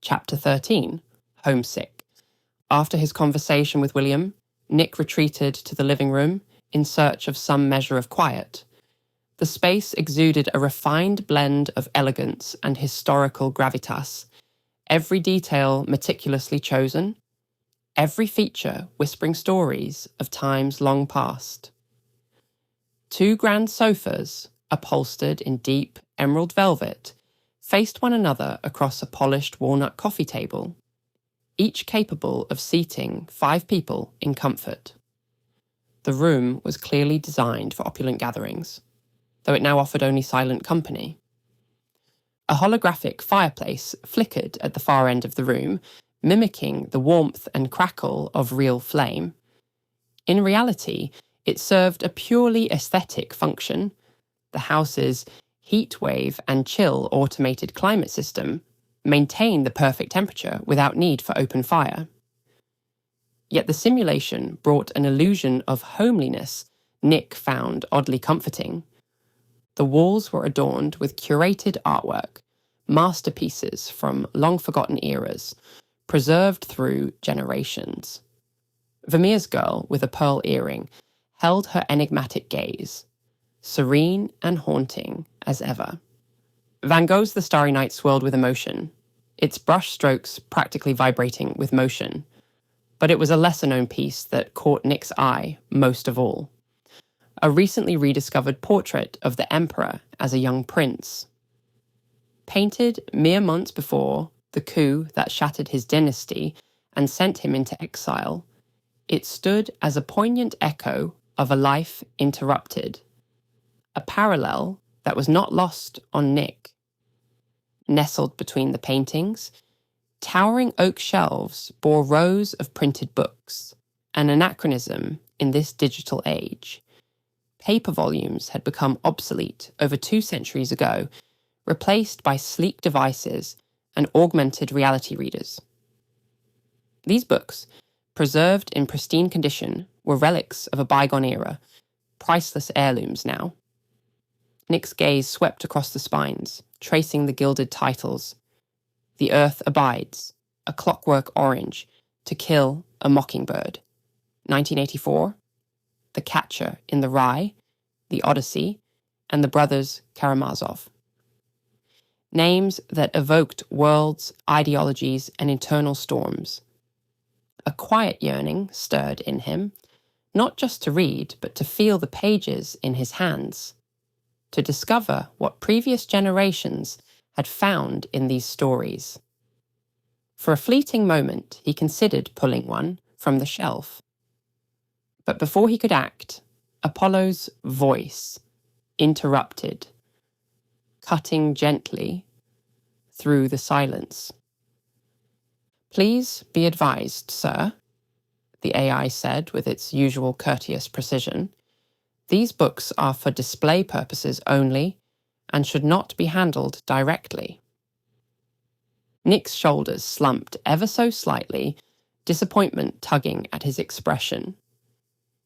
Chapter 13, Homesick. After his conversation with William, Nick retreated to the living room in search of some measure of quiet. The space exuded a refined blend of elegance and historical gravitas, every detail meticulously chosen, every feature whispering stories of times long past. 2 grand sofas, upholstered in deep emerald velvet, faced one another across a polished walnut coffee table, each capable of seating 5 people in comfort. The room was clearly designed for opulent gatherings, though it now offered only silent company. A holographic fireplace flickered at the far end of the room, mimicking the warmth and crackle of real flame. In reality, it served a purely aesthetic function. The house's heat wave and chill automated climate system maintained the perfect temperature without need for open fire. Yet the simulation brought an illusion of homeliness Nick found oddly comforting. The walls were adorned with curated artwork, masterpieces from long-forgotten eras, preserved through generations. Vermeer's girl with a pearl earring held her enigmatic gaze, serene and haunting as ever. Van Gogh's The Starry Night swirled with emotion, its brush strokes practically vibrating with motion. But it was a lesser-known piece that caught Nick's eye most of all. A recently rediscovered portrait of the emperor as a young prince. Painted mere months before the coup that shattered his dynasty and sent him into exile, it stood as a poignant echo of a life interrupted. A parallel that was not lost on Nick. Nestled between the paintings, towering oak shelves bore rows of printed books, an anachronism in this digital age. Paper volumes had become obsolete over 2 centuries ago, replaced by sleek devices and augmented reality readers. These books, preserved in pristine condition, were relics of a bygone era, priceless heirlooms now. Nick's gaze swept across the spines, tracing the gilded titles. The Earth Abides, A Clockwork Orange, To Kill a Mockingbird. 1984, The Catcher in the Rye, The Odyssey, and The Brothers Karamazov. Names that evoked worlds, ideologies, and internal storms. A quiet yearning stirred in him, not just to read, but to feel the pages in his hands, to discover what previous generations had found in these stories. For a fleeting moment, he considered pulling one from the shelf. But before he could act, Apollo's voice interrupted, cutting gently through the silence. "Please be advised, sir," the AI said with its usual courteous precision. "These books are for display purposes only and should not be handled directly." Nick's shoulders slumped ever so slightly, disappointment tugging at his expression.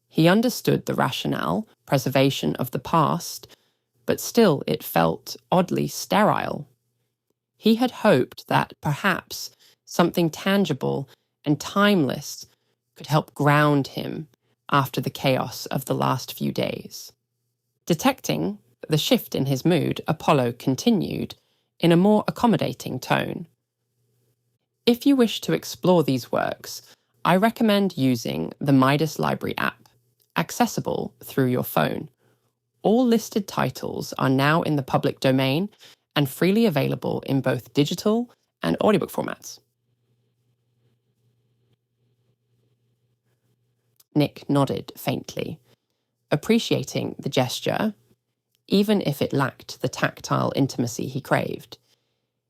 He understood the rationale, preservation of the past, but still it felt oddly sterile. He had hoped that perhaps something tangible and timeless could help ground him after the chaos of the last few days. Detecting the shift in his mood, Apollo continued in a more accommodating tone. "If you wish to explore these works, I recommend using the Midas Library app, accessible through your phone. All listed titles are now in the public domain and freely available in both digital and audiobook formats." Nick nodded faintly, appreciating the gesture, even if it lacked the tactile intimacy he craved.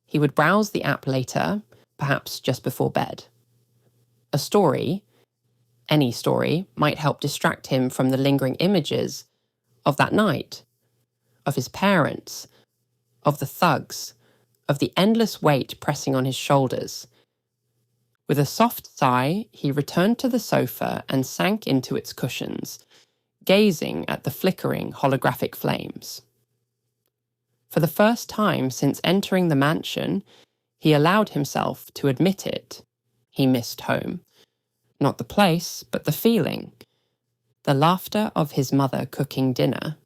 He would browse the app later, perhaps just before bed. A story, any story, might help distract him from the lingering images of that night, of his parents, of the thugs, of the endless weight pressing on his shoulders. With a soft sigh, he returned to the sofa and sank into its cushions, gazing at the flickering holographic flames. For the first time since entering the mansion, he allowed himself to admit it. He missed home. Not the place, but the feeling. The laughter of his mother cooking dinner.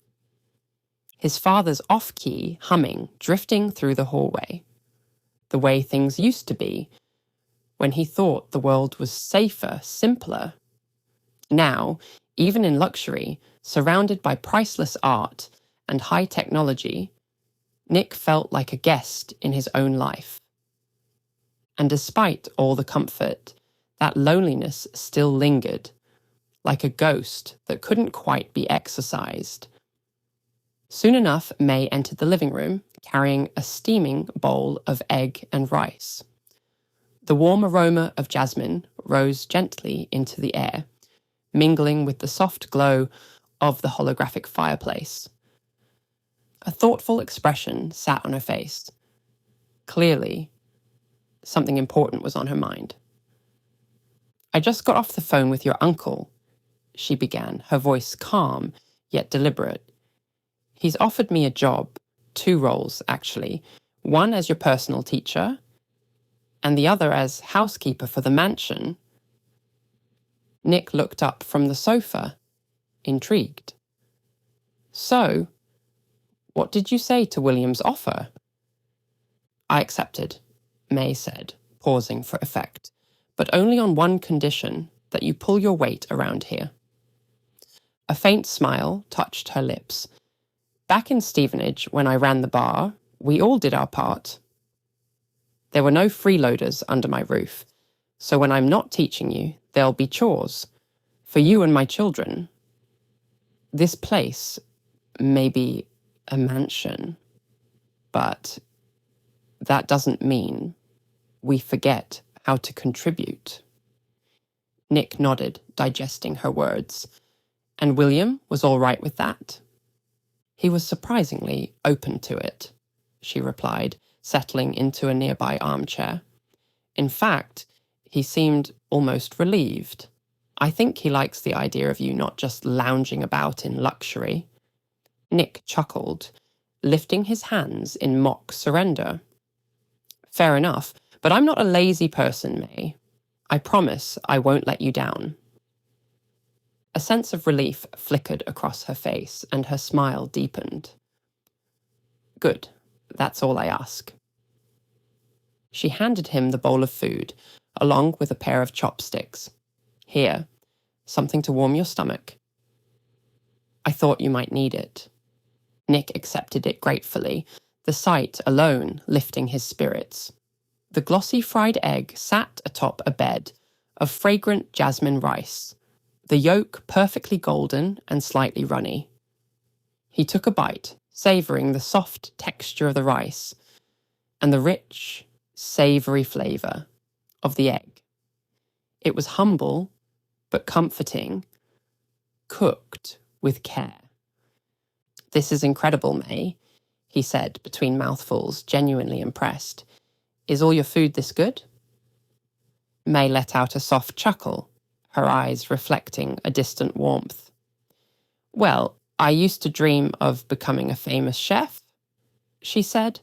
His father's off-key humming drifting through the hallway. The way things used to be, when he thought the world was safer, simpler. Now, even in luxury, surrounded by priceless art and high technology, Nick felt like a guest in his own life. And despite all the comfort, that loneliness still lingered, like a ghost that couldn't quite be exorcised. Soon enough, May entered the living room, carrying a steaming bowl of egg and rice. The warm aroma of jasmine rose gently into the air, mingling with the soft glow of the holographic fireplace. A thoughtful expression sat on her face. Clearly, something important was on her mind. "I just got off the phone with your uncle," she began, her voice calm yet deliberate. "He's offered me a job, 2 roles actually, one as your personal teacher and the other as housekeeper for the mansion." Nick looked up from the sofa, intrigued. "So, what did you say to William's offer?" "I accepted," May said, pausing for effect, "but only on one condition, that you pull your weight around here." A faint smile touched her lips. "Back in Stevenage, when I ran the bar, we all did our part. There were no freeloaders under my roof, so when I'm not teaching you, there'll be chores. For you and my children. This place may be a mansion, but that doesn't mean we forget how to contribute." Nick nodded, digesting her words. "And William was all right with that?" "He was surprisingly open to it," she replied, settling into a nearby armchair. "In fact, he seemed almost relieved. I think he likes the idea of you not just lounging about in luxury." Nick chuckled, lifting his hands in mock surrender. "Fair enough, but I'm not a lazy person, May. I promise I won't let you down." A sense of relief flickered across her face, and her smile deepened. "Good, that's all I ask." She handed him the bowl of food, along with a pair of chopsticks. "Here, something to warm your stomach." "I thought you might need it." Nick accepted it gratefully, the sight alone lifting his spirits. The glossy fried egg sat atop a bed of fragrant jasmine rice, the yolk perfectly golden and slightly runny. He took a bite, savouring the soft texture of the rice and the rich, savoury flavour of the egg. It was humble, but comforting, cooked with care. "This is incredible, May," he said between mouthfuls, genuinely impressed. "Is all your food this good?" May let out a soft chuckle, her eyes reflecting a distant warmth. "Well, I used to dream of becoming a famous chef," she said,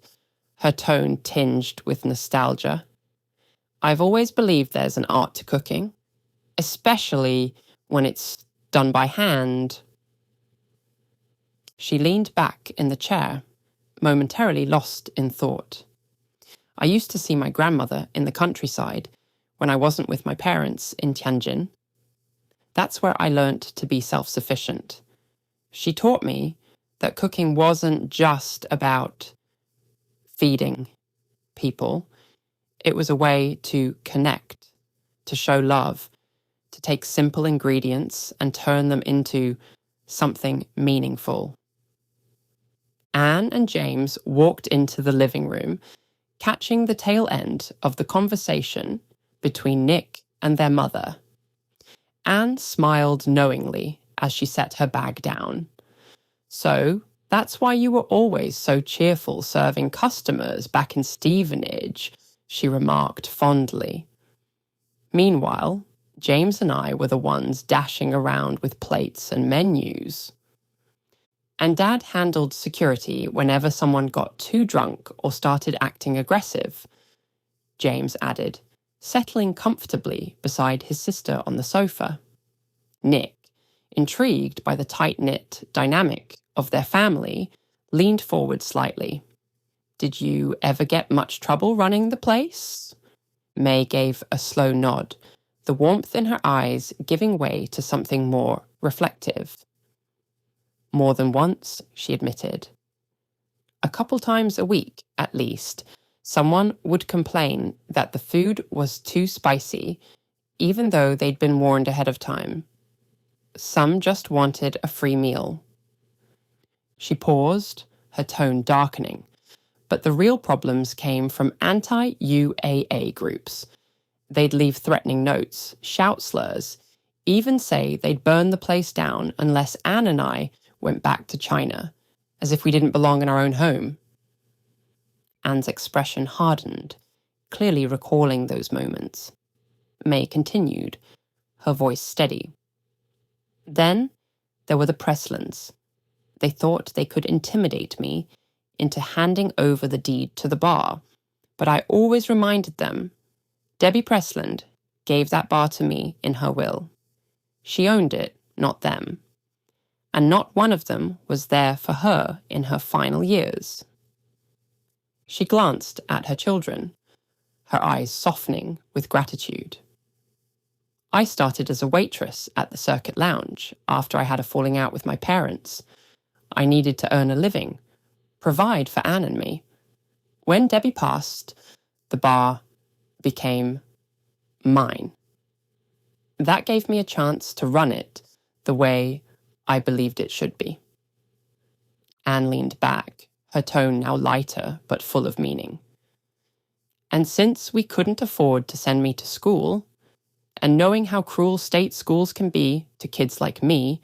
her tone tinged with nostalgia. "I've always believed there's an art to cooking, especially when it's done by hand." She leaned back in the chair, momentarily lost in thought. "I used to see my grandmother in the countryside when I wasn't with my parents in Tianjin. That's where I learnt to be self-sufficient. She taught me that cooking wasn't just about feeding people. It was a way to connect, to show love, to take simple ingredients and turn them into something meaningful." Anne and James walked into the living room, catching the tail end of the conversation between Nick and their mother. Anne smiled knowingly as she set her bag down. "So, that's why you were always so cheerful serving customers back in Stevenage," she remarked fondly. Meanwhile, James and I were the ones dashing around with plates and menus. And Dad handled security whenever someone got too drunk or started acting aggressive. James added, settling comfortably beside his sister on the sofa. Nick, intrigued by the tight-knit dynamic of their family, leaned forward slightly. Did you ever get much trouble running the place? May gave a slow nod, the warmth in her eyes giving way to something more reflective. More than once, she admitted. A couple times a week, at least, someone would complain that the food was too spicy, even though they'd been warned ahead of time. Some just wanted a free meal. She paused, her tone darkening, but the real problems came from anti-UAA groups. They'd leave threatening notes, shout slurs, even say they'd burn the place down unless Anne and I went back to China, as if we didn't belong in our own home. Anne's expression hardened, clearly recalling those moments. May continued, her voice steady. Then there were the Preslands. They thought they could intimidate me into handing over the deed to the bar, but I always reminded them, Debbie Presland gave that bar to me in her will. She owned it, not them. And not one of them was there for her in her final years. She glanced at her children, her eyes softening with gratitude. I started as a waitress at the Circuit Lounge after I had a falling out with my parents. I needed to earn a living, provide for Anne and me. When Debbie passed, the bar became mine. That gave me a chance to run it the way I believed it should be. Anne leaned back, her tone now lighter but full of meaning. And since we couldn't afford to send me to school, and knowing how cruel state schools can be to kids like me,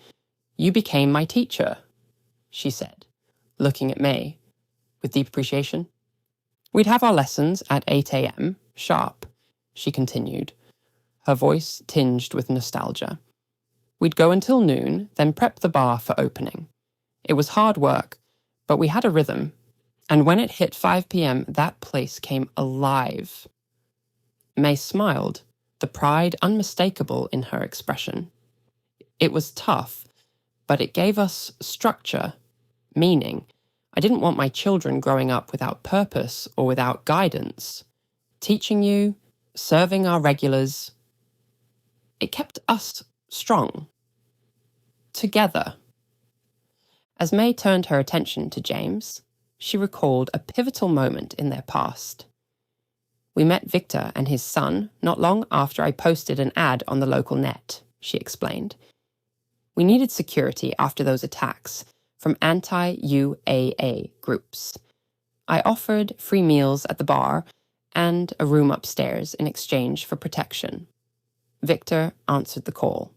you became my teacher, she said, looking at May with deep appreciation. We'd have our lessons at 8 a.m. sharp, she continued, her voice tinged with nostalgia. We'd go until noon, then prep the bar for opening. It was hard work, but we had a rhythm, and when it hit 5 p.m., that place came alive. May smiled, the pride unmistakable in her expression. It was tough, but it gave us structure, meaning. I didn't want my children growing up without purpose or without guidance. Teaching you, serving our regulars, it kept us strong. Together. As May turned her attention to James, she recalled a pivotal moment in their past. We met Victor and his son not long after I posted an ad on the local net, she explained. We needed security after those attacks from anti-UAA groups. I offered free meals at the bar and a room upstairs in exchange for protection. Victor answered the call.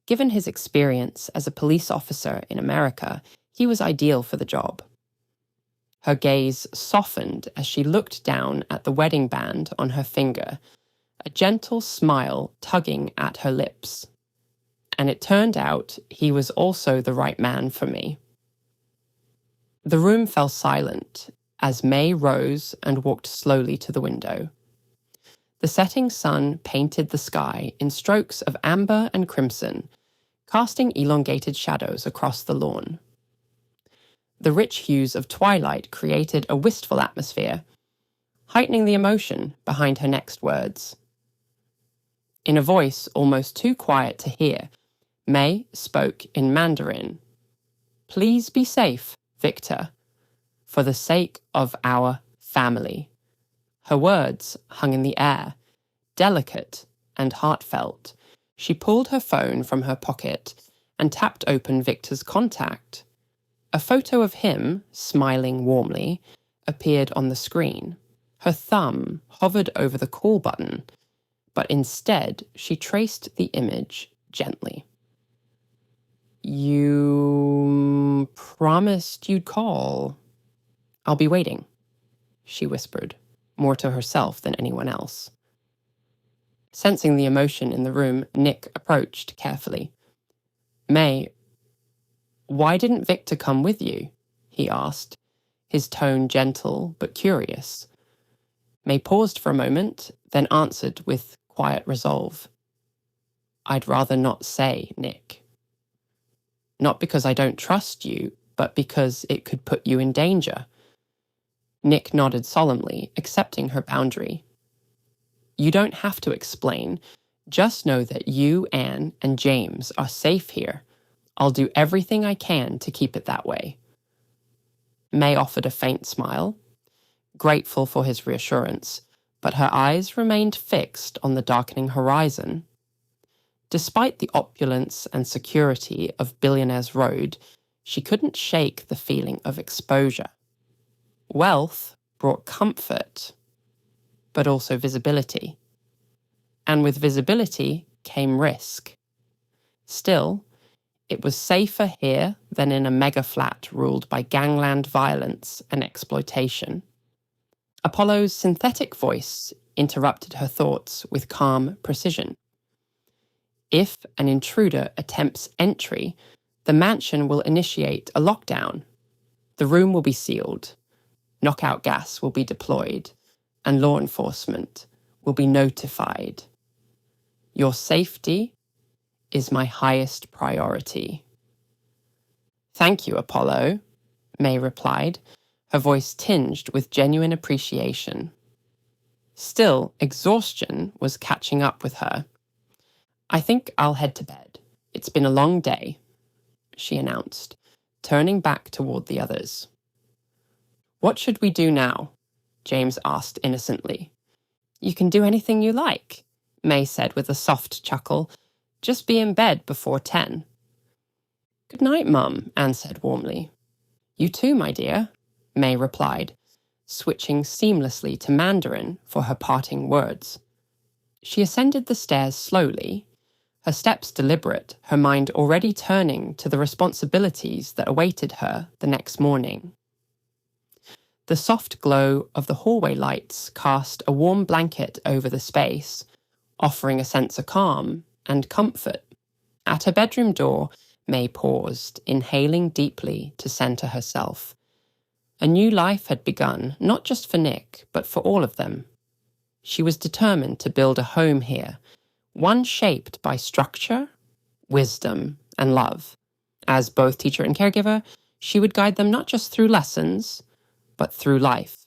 Given his experience as a police officer in America, he was ideal for the job. Her gaze softened as she looked down at the wedding band on her finger, a gentle smile tugging at her lips. And it turned out he was also the right man for me. The room fell silent as May rose and walked slowly to the window. The setting sun painted the sky in strokes of amber and crimson, casting elongated shadows across the lawn. The rich hues of twilight created a wistful atmosphere, heightening the emotion behind her next words. In a voice almost too quiet to hear, May spoke in Mandarin. Please be safe, Victor, for the sake of our family. Her words hung in the air, delicate and heartfelt. She pulled her phone from her pocket and tapped open Victor's contact. A photo of him, smiling warmly, appeared on the screen. Her thumb hovered over the call button, but instead she traced the image gently. You promised you'd call. I'll be waiting, she whispered, more to herself than anyone else. Sensing the emotion in the room, Nick approached carefully. May, why didn't Victor come with you? He asked, his tone gentle but curious. May paused for a moment, then answered with quiet resolve. I'd rather not say, Nick. Not because I don't trust you, but because it could put you in danger. Nick nodded solemnly, accepting her boundary. You don't have to explain. Just know that you, Anne, and James are safe here. I'll do everything I can to keep it that way. May offered a faint smile, grateful for his reassurance, but her eyes remained fixed on the darkening horizon. Despite the opulence and security of Billionaire's Road, she couldn't shake the feeling of exposure. Wealth brought comfort, but also visibility. And with visibility came risk. Still, it was safer here than in a mega flat ruled by gangland violence and exploitation. Apollo's synthetic voice interrupted her thoughts with calm precision. If an intruder attempts entry, the mansion will initiate a lockdown. The room will be sealed, knockout gas will be deployed, and law enforcement will be notified. Your safety is my highest priority. Thank you, Apollo, May replied, her voice tinged with genuine appreciation. Still, exhaustion was catching up with her. I think I'll head to bed. It's been a long day, she announced, turning back toward the others. What should we do now? James asked innocently. You can do anything you like, May said with a soft chuckle. Just be in bed before 10. Good night, Mum, Anne said warmly. You too, my dear, May replied, switching seamlessly to Mandarin for her parting words. She ascended the stairs slowly, her steps deliberate, her mind already turning to the responsibilities that awaited her the next morning. The soft glow of the hallway lights cast a warm blanket over the space, offering a sense of calm and comfort. At her bedroom door, May paused, inhaling deeply to center herself. A new life had begun, not just for Nick, but for all of them. She was determined to build a home here, one shaped by structure, wisdom, and love. As both teacher and caregiver, she would guide them not just through lessons, but through life.